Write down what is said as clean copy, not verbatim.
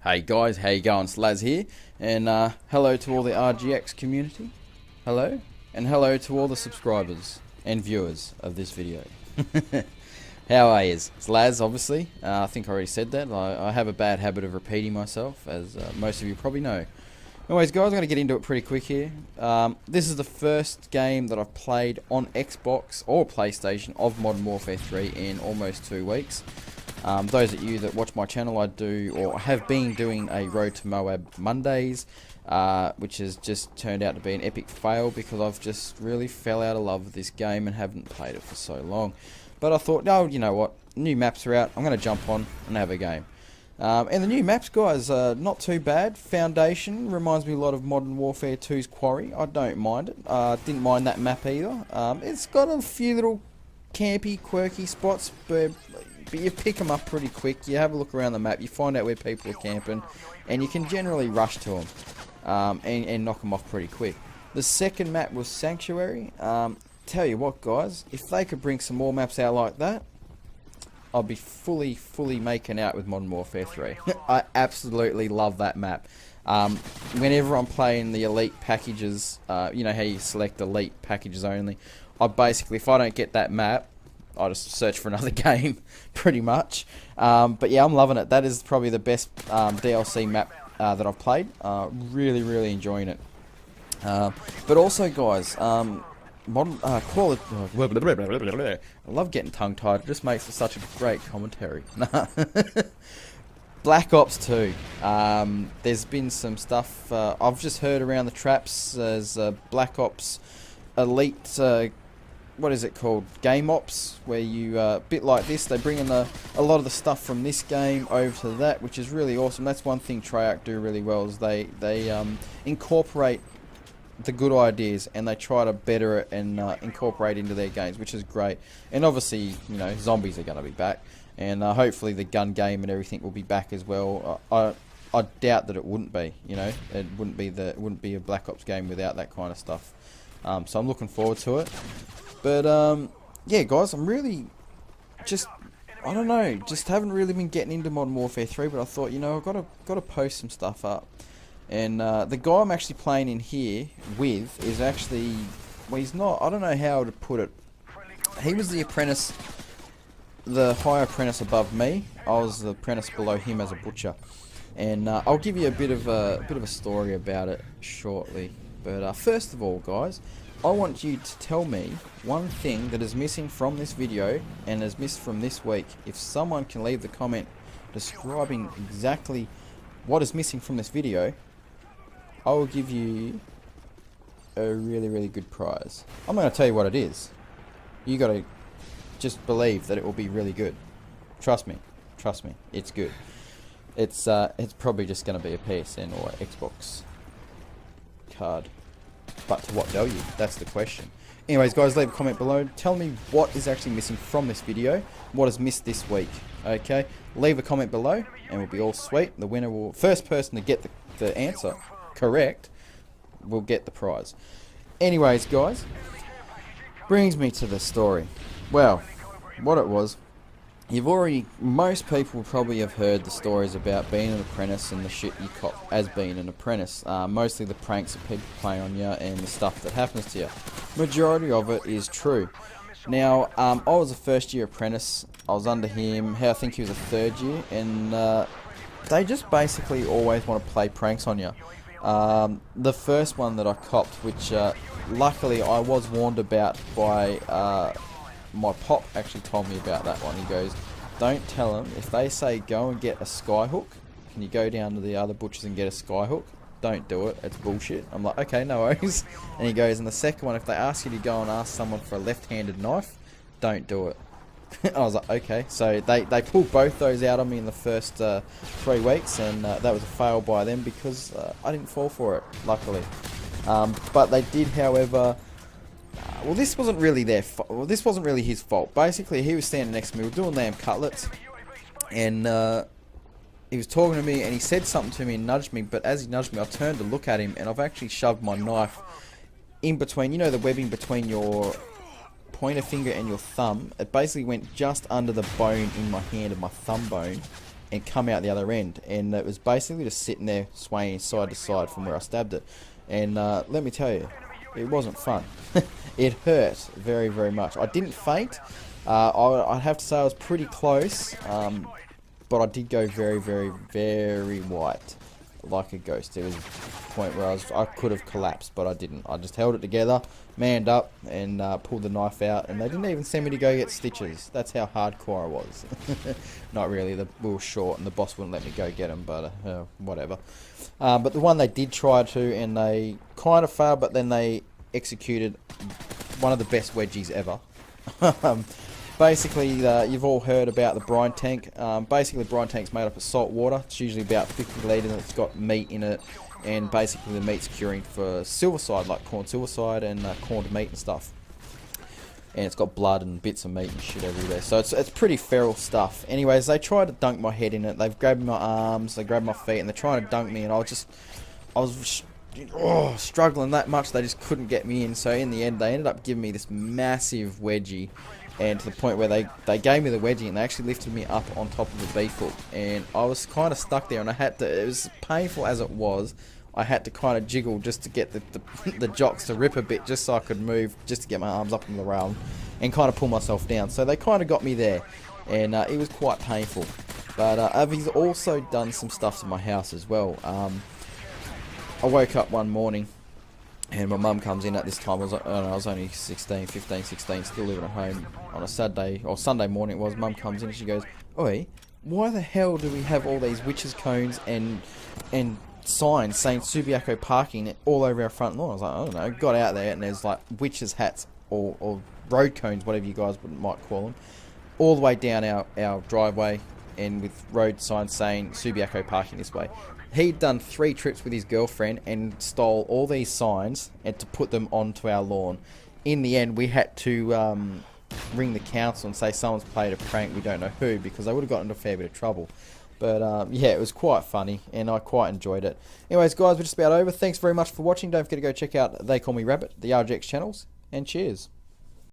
Hey guys, how you going? It's Laz here, and hello to all the RGX community. Hello, and hello to all the subscribers and viewers of this video. How are you? It's Laz, obviously. I think I already said that. I have a bad habit of repeating myself, as most of you probably know. Anyways, guys, I'm going to get into it pretty quick here. This is the first game that I've played on Xbox or PlayStation of Modern Warfare 3 in almost 2 weeks. Those of you that watch my channel, I do or have been doing a Road to Moab Mondays, which has just turned out to be an epic fail because I've just really fell out of love with this game and haven't played it for so long. But I thought, no, you know what, new maps are out, I'm going to jump on and have a game. And the new maps, guys, not too bad. Foundation reminds me a lot of Modern Warfare 2's Quarry. I don't mind it. Didn't mind that map either. It's got a few little campy, quirky spots, but you pick them up pretty quick. You have a look around the map, you find out where people are camping, and you can generally rush to them and knock them off pretty quick. The second map was Sanctuary. Tell you what, guys, if they could bring some more maps out like that, I'll be fully making out with Modern Warfare 3. I absolutely love that map. Whenever I'm playing the elite packages, you know how you select elite packages only, I basically, if I don't get that map, I just search for another game, pretty much. But yeah, I'm loving it. That is probably the best DLC map that I've played. Really enjoying it. But also, guys, modern quality. I love getting tongue-tied. It just makes for such a great commentary. Black Ops 2. There's been some stuff I've just heard around the traps. There's Black Ops Elite. What is it called? Game Ops, where you a bit like this. They bring in a lot of the stuff from this game over to that, which is really awesome. That's one thing Treyarch do really well, is they incorporate the good ideas and they try to better it and incorporate into their games, which is great. And obviously, you know, zombies are going to be back, and hopefully the gun game and everything will be back as well. I doubt that it wouldn't be. You know, it wouldn't be a Black Ops game without that kind of stuff. So I'm looking forward to it. But yeah, guys, I'm really I don't know, just haven't really been getting into Modern Warfare 3. But I thought, you know, I've got to post some stuff up. And the guy I'm actually playing in here with is actually, well, he's not, I don't know how to put it. He was the apprentice, the higher apprentice above me. I was the apprentice below him as a butcher. And I'll give you a bit of a story about it shortly. But first of all, guys, I want you to tell me one thing that is missing from this video and is missed from this week. If someone can leave the comment describing exactly what is missing from this video, I will give you a really good prize. I'm not going to tell you what it is. You got to just believe that it will be really good. Trust me, it's good. It's probably just going to be a PSN or Xbox card. But to what value? That's the question. Anyways, guys, leave a comment below. Tell me what is actually missing from this video. What is missed this week. Okay? Leave a comment below and we'll be all sweet. The winner will... First person to get the answer correct will get the prize. Anyways, guys, brings me to the story. Well, what it was... most people probably have heard the stories about being an apprentice and the shit you cop as being an apprentice. Mostly the pranks that people play on you and the stuff that happens to you. Majority of it is true. Now, I was a first year apprentice. I was under him. I think he was a third year. And they just basically always want to play pranks on you. The first one that I copped, which luckily I was warned about by... my pop actually told me about that one. He goes, don't tell them, if they say go and get a skyhook, can you go down to the other butchers and get a skyhook? Don't do it, it's bullshit. I'm like, okay, no worries. And he goes, and the second one, if they ask you to go and ask someone for a left-handed knife, don't do it. I was like, okay. So they pulled both those out on me in the first 3 weeks, and that was a fail by them because I didn't fall for it, luckily. But they did, however... well, this wasn't really this wasn't really his fault. Basically, he was standing next to me. We were doing lamb cutlets, and he was talking to me, and he said something to me and nudged me. But as he nudged me, I turned to look at him, and I've actually shoved my knife in between. You know, the webbing between your pointer finger and your thumb. It basically went just under the bone in my hand of my thumb bone, and come out the other end, and it was basically just sitting there swaying side to side from where I stabbed it. And let me tell you, it wasn't fun. It hurt very, very much. I didn't faint. I'd have to say I was pretty close, but I did go very, very, very white, like a ghost. There was a point where I could have collapsed, but I didn't. I just held it together, manned up, and pulled the knife out, and they didn't even send me to go get stitches. That's how hardcore I was. Not really. We were short, and the boss wouldn't let me go get them, but whatever. But the one they did try to, and they kind of failed, but then they executed one of the best wedgies ever. Basically, you've all heard about the brine tank. Basically, the brine tank's made up of salt water. It's usually about 50 litres, and it's got meat in it. And basically, the meat's curing for silverside, like corn silverside and corned meat and stuff. And it's got blood and bits of meat and shit everywhere. So it's pretty feral stuff. Anyways, they tried to dunk my head in it. They've grabbed my arms, they grabbed my feet, and they're trying to dunk me. And I was struggling that much. They just couldn't get me in. So in the end, they ended up giving me this massive wedgie. And to the point where they gave me the wedgie, and they actually lifted me up on top of the beef hook. And I was kind of stuck there, and I had to, it was painful as it was, I had to kind of jiggle just to get the jocks to rip a bit, just so I could move, just to get my arms up on the rail and kind of pull myself down. So they kind of got me there, and it was quite painful. But Avi's also done some stuff to my house as well. I woke up one morning, and my mum comes in at this time. I was only 15, 16, still living at home on a Saturday, or Sunday morning it was. Mum comes in and she goes, "Oi, why the hell do we have all these witches' cones and signs saying Subiaco parking all over our front lawn?" I was like, I don't know. Got out there, and there's like witches' hats or road cones, whatever you guys might call them, all the way down our driveway, and with road signs saying Subiaco parking this way. He'd done 3 trips with his girlfriend and stole all these signs and to put them onto our lawn. In the end, we had to ring the council and say someone's played a prank, we don't know who, because they would have gotten into a fair bit of trouble. But yeah, it was quite funny, and I quite enjoyed it. Anyways, guys, we're just about over. Thanks very much for watching. Don't forget to go check out They Call Me Rabbit, the RGX channels, and cheers.